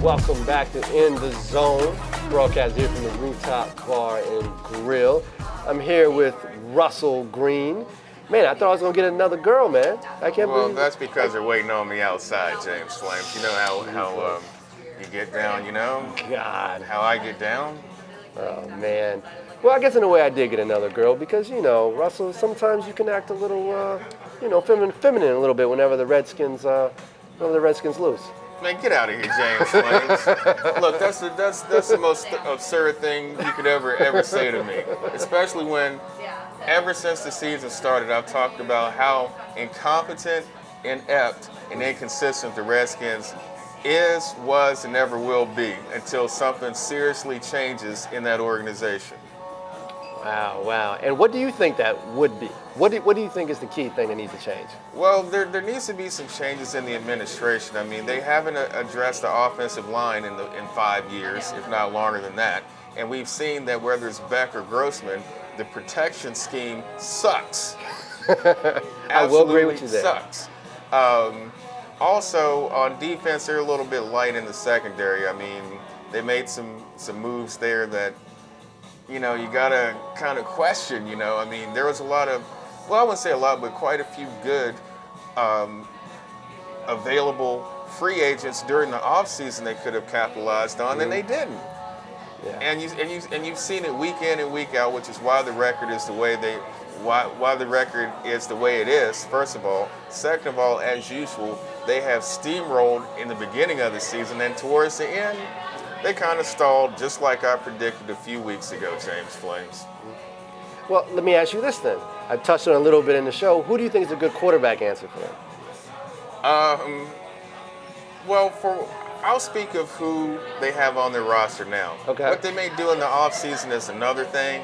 Welcome back to In the Zone, broadcast here from the Rooftop Bar and Grill. I'm here with Russell Greene. Man, I thought I was going to get another girl, man. I can't believe that's because they're waiting on me outside, James Flames. You know how you get down, you know? God. How I get down? Oh, man. Well, I guess in a way I did get another girl because, you know, Russell, sometimes you can act a little, feminine a little bit whenever the Redskins lose. Man, get out of here, James Flames. Look, that's the most absurd thing you could ever say to me. Especially when, ever since the season started, I've talked about how incompetent, inept, and inconsistent the Redskins is, was, and never will be until something seriously changes in that organization. Wow. And what do you think that would be? What do you think is the key thing that needs to change? Well, there needs to be some changes in the administration. I mean, they haven't addressed the offensive line in 5 years, if not longer than that. And we've seen that whether it's Beck or Grossman, the protection scheme sucks. I will agree with you there. Sucks. Also, on defense, they're a little bit light in the secondary. I mean, they made some moves there that, you know, you gotta kind of question, you know. I mean, there was a lot of, well, I wouldn't say a lot, but quite a few good available free agents during the offseason they could have capitalized on, and they didn't. Yeah. And you've seen it week in and week out, which is why the record is the way why the record is the way it is, first of all. Second of all, as usual, they have steamrolled in the beginning of the season, and towards the end, they kind of stalled, just like I predicted a few weeks ago, James Flames. Well, let me ask you this then. I touched on it a little bit in the show. Who do you think is a good quarterback answer for them? I'll speak of who they have on their roster now. Okay. What they may do in the offseason is another thing.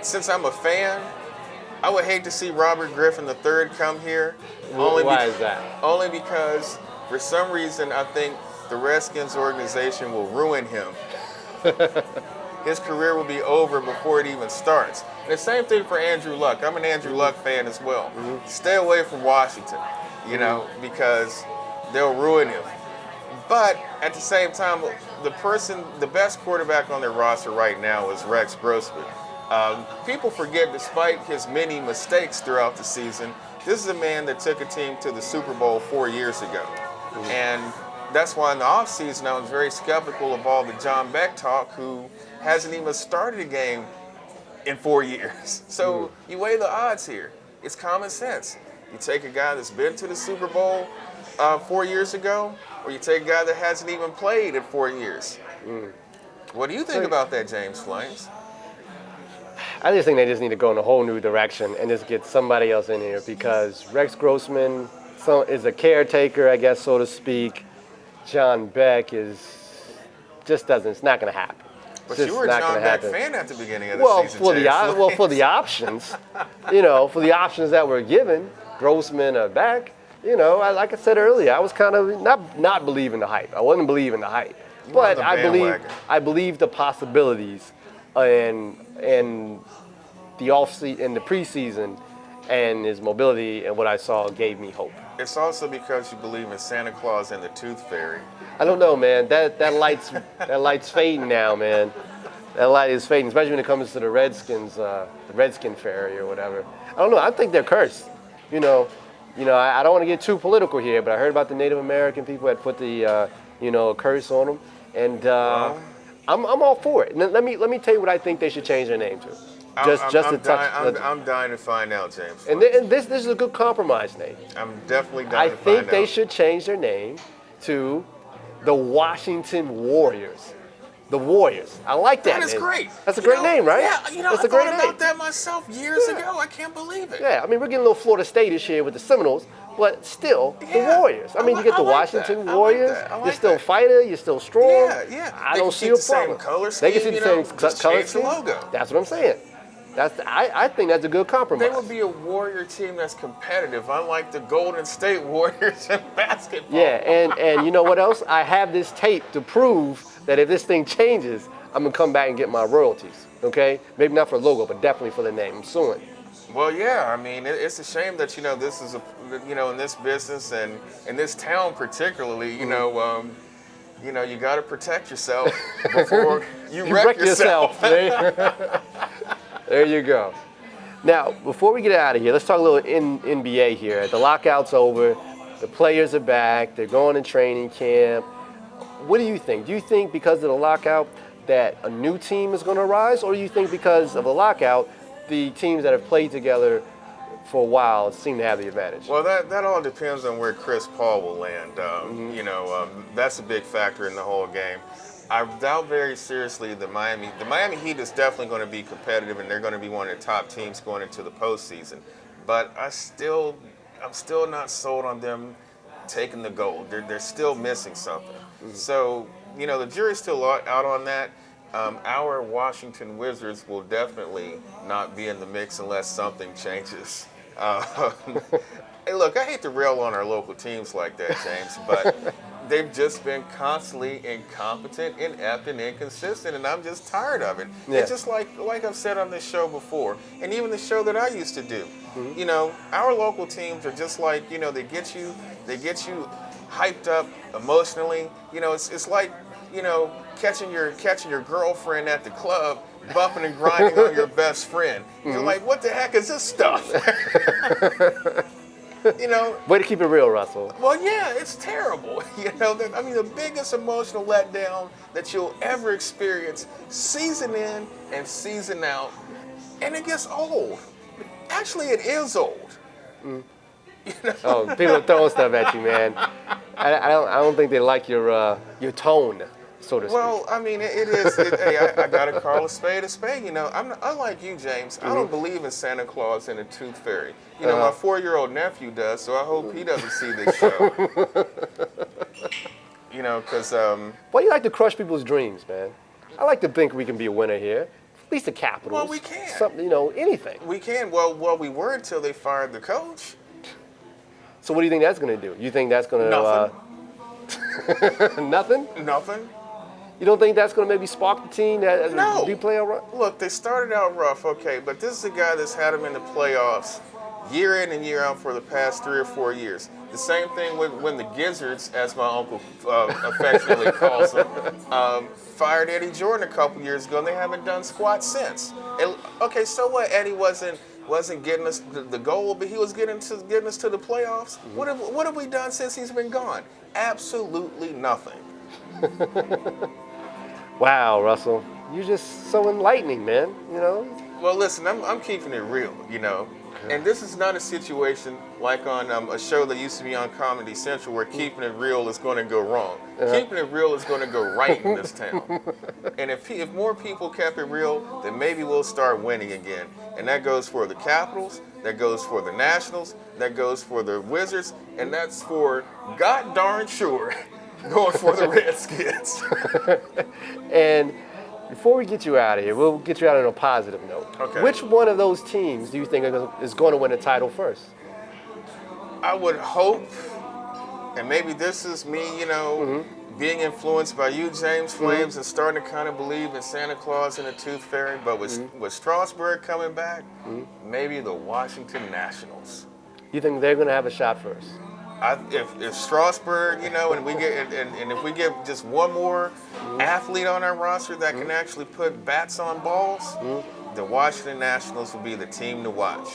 Since I'm a fan, I would hate to see Robert Griffin III come here. Why is that? Only because, for some reason, I think the Redskins organization will ruin him. His career will be over before it even starts. And the same thing for Andrew Luck. I'm an Andrew Luck fan as well. Stay away from Washington, you know, because they'll ruin him. But at the same time, the best quarterback on their roster right now is Rex Grossman. People forget, despite his many mistakes throughout the season, this is a man that took a team to the Super Bowl 4 years ago. And that's why in the offseason I was very skeptical of all the John Beck talk, who hasn't even started a game in 4 years. So you weigh the odds here. It's common sense. You take a guy that's been to the Super Bowl 4 years ago, or you take a guy that hasn't even played in 4 years. What do you think about that, James Flames? I just think they just need to go in a whole new direction and just get somebody else in here, because Rex Grossman is a caretaker, I guess, so to speak. John Beck it's not going to happen. But you were a John Beck fan at the beginning of the season, for the options, for the options that were given, Grossman or Beck, like I said earlier, I was kind of not believing the hype. I wasn't believing the hype, but I believe the possibilities in the in the preseason, and his mobility and what I saw gave me hope. It's also because you believe in Santa Claus and the Tooth Fairy. I don't know, man. That light's fading now, man. That light is fading, especially when it comes to the Redskins, the Redskin Fairy or whatever. I don't know. I think they're cursed. I don't want to get too political here, but I heard about the Native American people had put the a curse on them, and I'm all for it. Let me tell you what I think they should change their name to. I'm dying to find out, James. And this is a good compromise name. I'm definitely dying to find out. I think they should change their name to the Washington Warriors. The Warriors. I like that. That is great. That's a great name, right? Yeah, that's I thought about that myself years ago. I can't believe it. Yeah, I mean, we're getting a little Florida State-ish here with the Seminoles, but still, the Warriors. I mean, you get the Washington Warriors. You're still a fighter. You're still strong. Yeah. I don't see a problem. They can see the same color scheme. They can see the same color scheme. Logo. That's what I'm saying. I think that's a good compromise. They would be a Warrior team that's competitive, unlike the Golden State Warriors in basketball. Yeah, and you know what else? I have this tape to prove that if this thing changes, I'm going to come back and get my royalties, okay? Maybe not for the logo, but definitely for the name. I'm suing. Well, yeah, I mean, it's a shame that, this is, in this business and in this town particularly, you know, you got to protect yourself before you wreck yourself. There you go. Now, before we get out of here, let's talk a little NBA here. The lockout's over. The players are back. They're going to training camp. What do you think? Do you think because of the lockout that a new team is going to rise, or do you think because of the lockout, the teams that have played together for a while seem to have the advantage? Well, that all depends on where Chris Paul will land. You know, that's a big factor in the whole game. I doubt very seriously the Miami Heat is definitely going to be competitive, and they're going to be one of the top teams going into the postseason. But I'm still not sold on them taking the gold. They're still missing something. So, you know, the jury's still out on that. Our Washington Wizards will definitely not be in the mix unless something changes. Hey, look, I hate to rail on our local teams like that, James, but they've just been constantly incompetent, inept, and inconsistent, and I'm just tired of it. Yeah. It's just like I've said on this show before, and even the show that I used to do. You know, our local teams are just like, you know, they get you hyped up emotionally. You know, it's like, you know, catching your girlfriend at the club, bumping and grinding on your best friend. You're like, what the heck is this stuff? You know. Way to keep it real, Russell. Well, yeah, it's terrible. You know, I mean, the biggest emotional letdown that you'll ever experience, season in and season out, and it gets old. Actually, it is old. You know? Oh, people are throwing stuff at you, man. I don't think they like your tone, so to speak. Well, I mean, it is. Hey, I gotta call a spade a spade. You know, unlike you, James. I don't believe in Santa Claus and a tooth fairy. You know, my 4-year-old nephew does, so I hope he doesn't see this show. You know, because Why do you like to crush people's dreams, man? I like to think we can be a winner here. At least the Capitals. Well, we can. Something, you know, anything. We can. Well, we were until they fired the coach. So what do you think that's going to do? You think that's going to... Nothing. Nothing? Nothing. You don't think that's going to maybe spark the team that No. do play out right? Look, they started out rough, okay, but this is a guy that's had them in the playoffs year in and year out for the past 3 or 4 years. The same thing when the Gizzards, as my uncle affectionately calls them, fired Eddie Jordan a couple years ago, and they haven't done squat since. And, okay, so what? Eddie wasn't getting us the goal, but he was getting us to the playoffs. What have we done since he's been gone? Absolutely nothing. Wow, Russell. You're just so enlightening, man, you know? Well, listen, I'm keeping it real, you know. And this is not a situation like on a show that used to be on Comedy Central where keeping it real is going to go wrong. Keeping it real is going to go right in this town. And if more people kept it real, then maybe we'll start winning again. And that goes for the Capitals, that goes for the Nationals, that goes for the Wizards, and that's for god darn sure going for the Redskins. And before we get you out of here, we'll get you out on a positive note. Okay. Which one of those teams do you think is going to win a title first? I would hope, and maybe this is me, you know, being influenced by you, James Flames, and starting to kind of believe in Santa Claus and the Tooth Fairy. But with Strasburg coming back, maybe the Washington Nationals. You think they're going to have a shot first? If Strasburg, you know, and we get and if we get just one more athlete on our roster that can actually put bats on balls, the Washington Nationals will be the team to watch.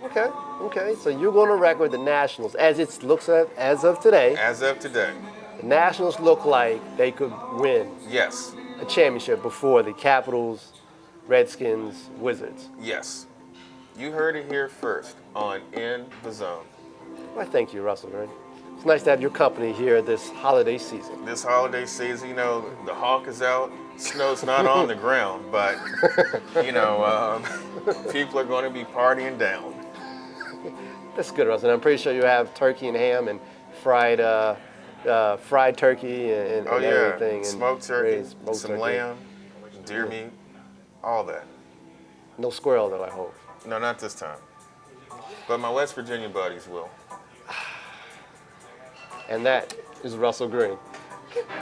Okay. So you're going to record the Nationals as it looks as of today. As of today. The Nationals look like they could win Yes. a championship before the Capitals, Redskins, Wizards. Yes. You heard it here first on In the Zone. Well, thank you, Russell Greene. It's nice to have your company here this holiday season. This holiday season, you know, the hawk is out. Snow's not on the ground, but, you know, people are going to be partying down. That's good, Russell. I'm pretty sure you have turkey and ham and fried turkey and everything. And smoked turkey, smoked some turkey. lamb, deer meat, all that. No squirrel, though, I hope. No, not this time. But my West Virginia buddies will. And that is Russell Greene.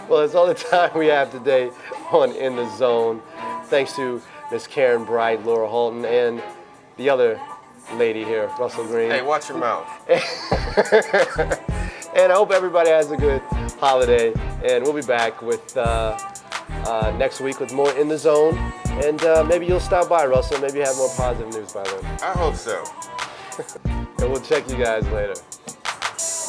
Well, that's all the time we have today on In the Zone. Thanks to Miss Karen Bright, Laura Holton, and the other lady here, Russell Greene. Hey, watch your mouth. And I hope everybody has a good holiday. And we'll be back with next week with more In the Zone. And maybe you'll stop by, Russell. Maybe you have more positive news by then. I hope so. And we'll check you guys later.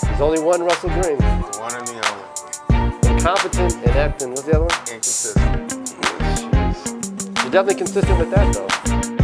There's only one Russell Greene. The one and the only. Incompetent, inept, and what's the other one? Inconsistent. Jeez. You're definitely consistent with that, though.